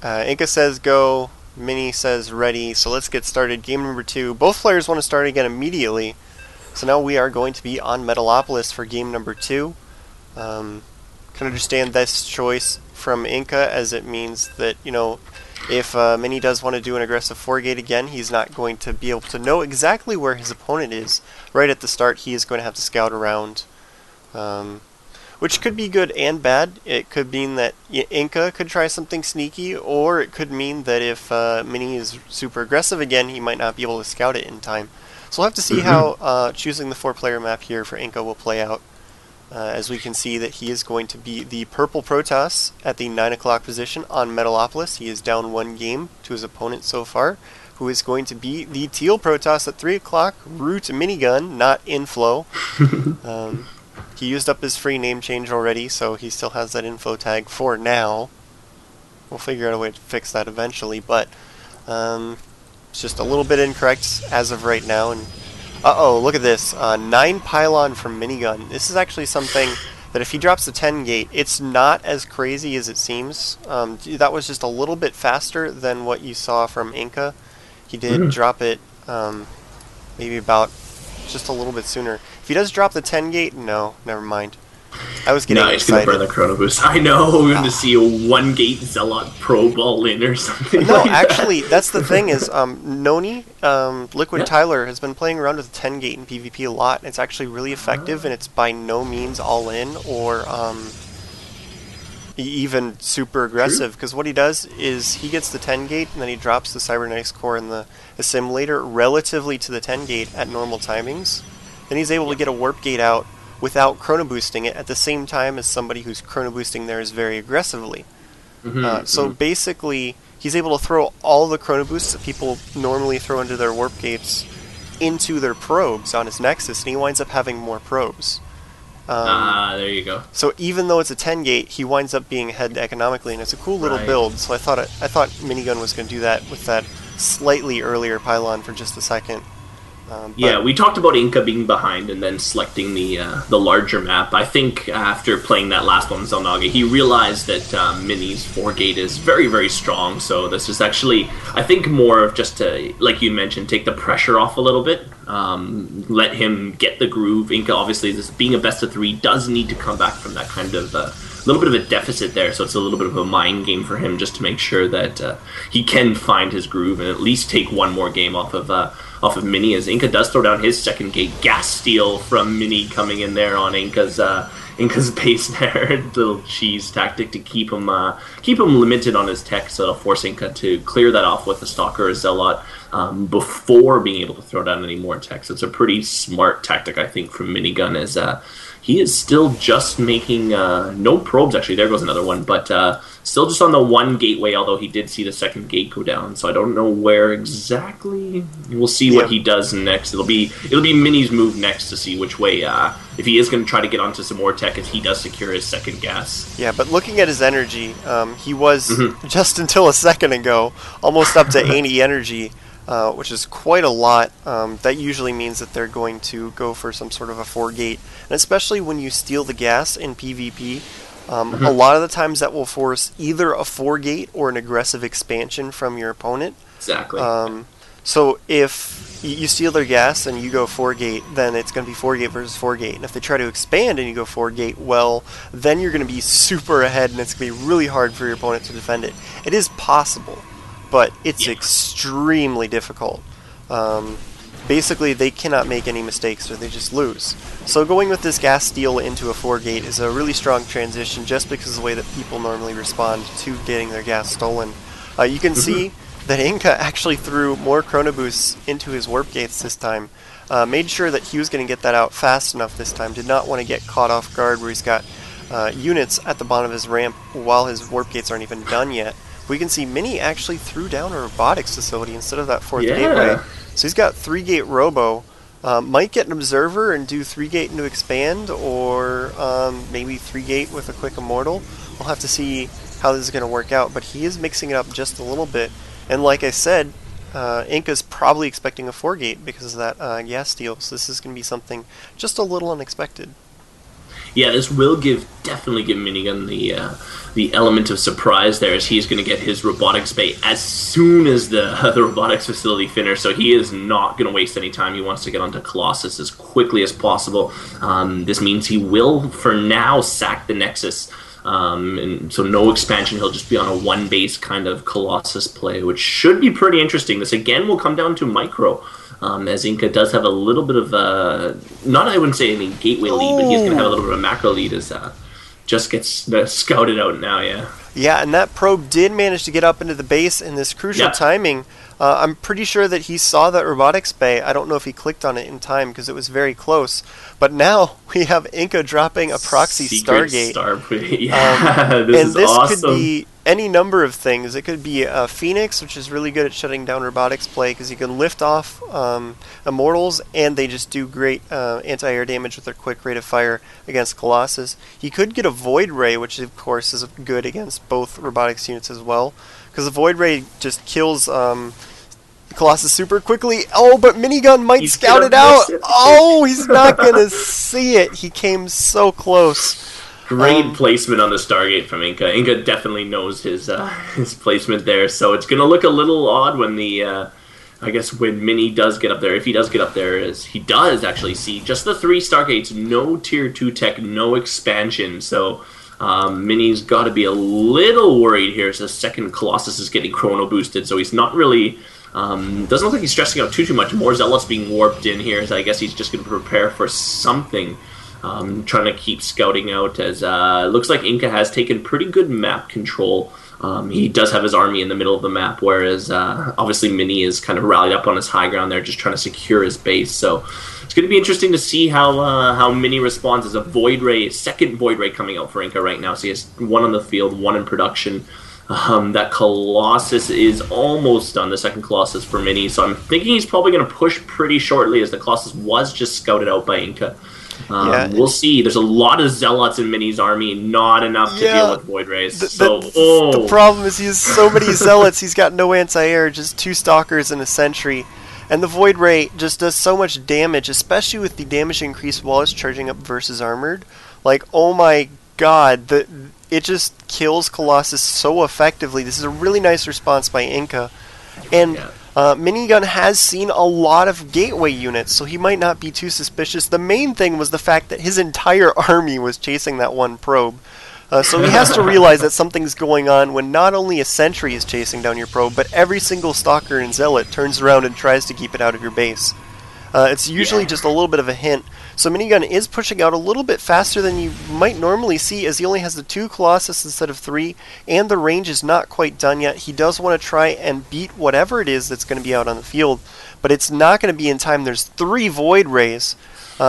Inka says go, Mini says ready, so let's get started. Game number 2. Both players want to start again immediately, so now we are going to be on Metalopolis for game number 2. Can understand this choice from Inka, as it means that, you know, if Mini does want to do an aggressive 4-gate again, he's not going to be able to know exactly where his opponent is. Right at the start, he is going to have to scout around. Which could be good and bad. It could mean that Inka could try something sneaky, or it could mean that if Mini is super aggressive again, he might not be able to scout it in time. So we'll have to see how choosing the 4-player map here for Inka will play out. As we can see that he is going to be the purple Protoss at the 9 o'clock position on Metalopolis. He is down 1 game to his opponent so far, who is going to be the teal Protoss at 3 o'clock, Root Minigun, not Inflow. He used up his free name change already, so he still has that info tag for now. We'll figure out a way to fix that eventually, but it's just a little bit incorrect as of right now. And uh-oh, look at this. 9 pylon from Minigun. This is actually something that if he drops the 10 gate, it's not as crazy as it seems. That was just a little bit faster than what you saw from Inka. He did drop it maybe about just a little bit sooner. If he does drop the 10 gate, no, never mind. I was getting excited. No, he's gonna burn the Chrono Boost. I know, we're going to see a 1-gate Zealot probe all in or something. No, like actually, that. that's the thing is, Noni, Liquid Tyler, has been playing around with the 10 gate in PvP a lot. It's actually really effective, and it's by no means all in or even super aggressive. Because what he does is he gets the 10 gate, and then he drops the Cybernetics Core and the Assimilator relatively to the 10 gate at normal timings. Then he's able to get a warp gate out without chrono boosting it at the same time as somebody who's chrono boosting theirs very aggressively. So basically, he's able to throw all the chrono boosts that people normally throw into their warp gates into their probes on his Nexus, and he winds up having more probes. There you go. So even though it's a 10 gate, he winds up being ahead economically, and it's a cool little build. So I thought Minigun was going to do that with that slightly earlier pylon for just a second. Yeah, we talked about Inka being behind and then selecting the larger map. I think after playing that last one, Zelnaga, he realized that Mini's 4-gate is very, very strong. So this is actually, I think, more of just to, like you mentioned, take the pressure off a little bit. Let him get the groove. Inka, obviously, this being a best of 3, does need to come back from that kind of little bit of a deficit there. So it's a little bit of a mind game for him just to make sure that he can find his groove and at least take one more game off of Mini, as Inka does throw down his 2nd gate. Gas steal from Mini coming in there on Inka's base there. Little cheese tactic to keep him limited on his tech, so it'll force Inka to clear that off with a Stalker or Zealot before being able to throw down any more tech. So it's a pretty smart tactic, I think, from Minigun, as he is still just making no probes. Actually, there goes another one, but still just on the 1 gateway, although he did see the 2nd gate go down. So I don't know where exactly. We'll see what he does next. It'll be Mini's move next to see which way, if he is going to try to get onto some more tech, if he does secure his 2nd gas. Yeah, but looking at his energy, he was, just until a second ago, almost up to 80 energy, which is quite a lot. That usually means that they're going to go for some sort of a 4-gate. And especially when you steal the gas in PvP, a lot of the times that will force either a 4-gate or an aggressive expansion from your opponent. Exactly. So if you steal their gas and you go 4-gate, then it's going to be 4-gate versus 4-gate. And if they try to expand and you go 4-gate, well, then you're going to be super ahead, and it's going to be really hard for your opponent to defend it. It is possible, but it's extremely difficult. Basically, they cannot make any mistakes or they just lose. So going with this gas steal into a 4-gate is a really strong transition, just because of the way that people normally respond to getting their gas stolen. You can see that Inka actually threw more chrono boosts into his warp gates this time. Made sure that he was going to get that out fast enough this time. Did not want to get caught off guard where he's got units at the bottom of his ramp while his warp gates aren't even done yet. We can see Mini actually threw down a robotics facility instead of that 4th gateway. So he's got 3-gate robo. Might get an observer and do 3-gate into expand, or maybe 3-gate with a quick immortal. We'll have to see how this is going to work out, but he is mixing it up just a little bit. And like I said, Inka's probably expecting a 4-gate because of that gas steal, so this is going to be something just a little unexpected. Yeah, this will definitely give Minigun the element of surprise there, as he's going to get his robotics bay as soon as the robotics facility finishes. So he is not going to waste any time. He wants to get onto Colossus as quickly as possible. This means he will, for now, sack the Nexus. And so no expansion. He'll just be on a one base kind of Colossus play, which should be pretty interesting. This again will come down to micro. As Inka does have a little bit of not I wouldn't say any gateway lead, but he's going to have a little bit of a macro lead as just gets scouted out now, yeah. Yeah, and that probe did manage to get up into the base in this crucial timing. I'm pretty sure that he saw that robotics bay. I don't know if he clicked on it in time because it was very close. But now we have Inka dropping a proxy Secret Stargate. Yeah, this is this awesome. Could be any number of things. It could be a Phoenix, which is really good at shutting down robotics play because you can lift off Immortals, and they just do great anti-air damage with their quick rate of fire against Colossus. He could get a Void Ray, which of course is good against both robotics units as well, because the Void Ray just kills Colossus super quickly. Oh, but Minigun might scout it out. Oh, he's not going to see it. He came so close. Great placement on the Stargate from Inka. Inka definitely knows his placement there, so it's going to look a little odd when the I guess when Mini does get up there, if he does get up there, as he does actually see just the 3 Stargates, no tier 2 tech, no expansion, so Mini's got to be a little worried here as the second Colossus is getting chrono boosted, so he's not really doesn't look like he's stressing out too much. More Zealots being warped in here, so I guess he's just going to prepare for something. Trying to keep scouting out, as looks like Inka has taken pretty good map control. He does have his army in the middle of the map, whereas obviously Mini is kind of rallied up on his high ground there, just trying to secure his base. So it's going to be interesting to see how Mini responds. As a Void Ray, second Void Ray coming out for Inka right now. So he has 1 on the field, 1 in production. That Colossus is almost done, the second Colossus for Mini. So I'm thinking he's probably going to push pretty shortly, as the Colossus was just scouted out by Inka. We'll see. There's a lot of Zealots in Mini's army, not enough to deal with Void Rays. The problem is he has so many Zealots, he's got no anti-air, just 2 Stalkers and a Sentry. And the Void Ray just does so much damage, especially with the damage increase while it's charging up versus Armored. Like, oh my god, it just kills Colossus so effectively. This is a really nice response by Inka. And Minigun has seen a lot of gateway units, so he might not be too suspicious. The main thing was the fact that his entire army was chasing that one probe. So he has to realize that something's going on when not only a Sentry is chasing down your probe, but every single Stalker and Zealot turns around and tries to keep it out of your base. It's usually just a little bit of a hint. So Minigun is pushing out a little bit faster than you might normally see, as he only has the 2 Colossus instead of 3, and the range is not quite done yet. He does want to try and beat whatever it is that's going to be out on the field, but it's not going to be in time. There's 3 Void Rays.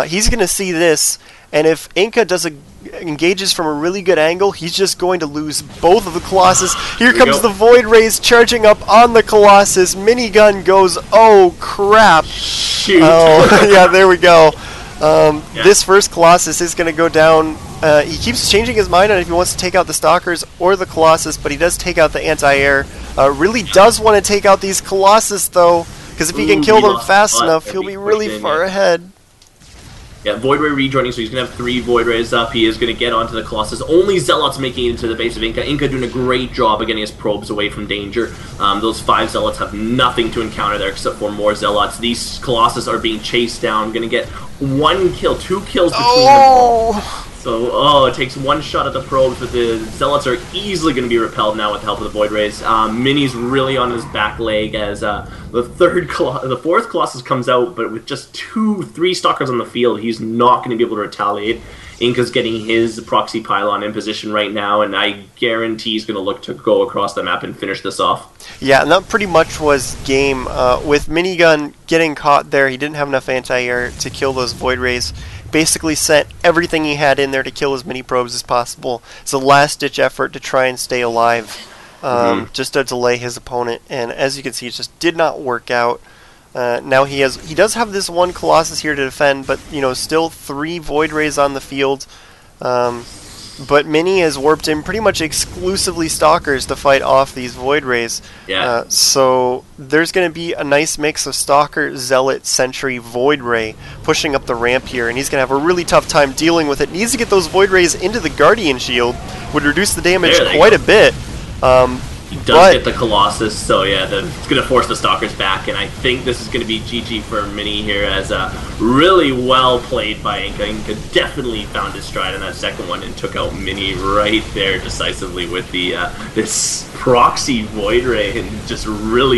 He's going to see this, and if Inka engages from a really good angle, he's just going to lose both of the Colossus. Here comes the Void Rays charging up on the Colossus. Minigun goes, oh crap. Shoot. Oh, yeah, there we go. This first Colossus is going to go down. He keeps changing his mind on if he wants to take out the Stalkers or the Colossus, but he does take out the anti-air. Really does want to take out these Colossus, though, because if he can kill them fast enough, he'll be really far ahead. Yeah, Void Ray rejoining, so he's going to have 3 Void Rays up. He is going to get onto the Colossus. Only Zealots making it into the base of Inka. Inka doing a great job of getting his probes away from danger. Those 5 Zealots have nothing to encounter there except for more Zealots. These Colossus are being chased down. Going to get 1 kill, 2 kills between them all. So, it takes 1 shot at the probes, but the Zealots are easily going to be repelled now with the help of the Void Rays. Mini's really on his back leg as the 4th Colossus comes out, but with just 3 Stalkers on the field, he's not going to be able to retaliate. Inka's getting his proxy pylon in position right now, and I guarantee he's going to look to go across the map and finish this off. Yeah, and that pretty much was game. With Minigun getting caught there, he didn't have enough anti-air to kill those Void Rays. Basically sent everything he had in there to kill as many probes as possible. It's a last-ditch effort to try and stay alive, just to delay his opponent. And as you can see, it just did not work out. Now he does have this 1 Colossus here to defend, but still 3 Void Rays on the field. But Mini has warped in pretty much exclusively Stalkers to fight off these Void Rays. Yeah. So there's going to be a nice mix of Stalker, Zealot, Sentry, Void Ray pushing up the ramp here, and he's going to have a really tough time dealing with it. Needs to get those Void Rays into the Guardian Shield, would reduce the damage quite a bit. He does get the Colossus, so yeah, it's going to force the Stalkers back, and I think this is going to be GG for Mini here, as really well played by Inka. Inka definitely found his stride on that second one and took out Mini right there decisively with the this proxy Void Ray, and just really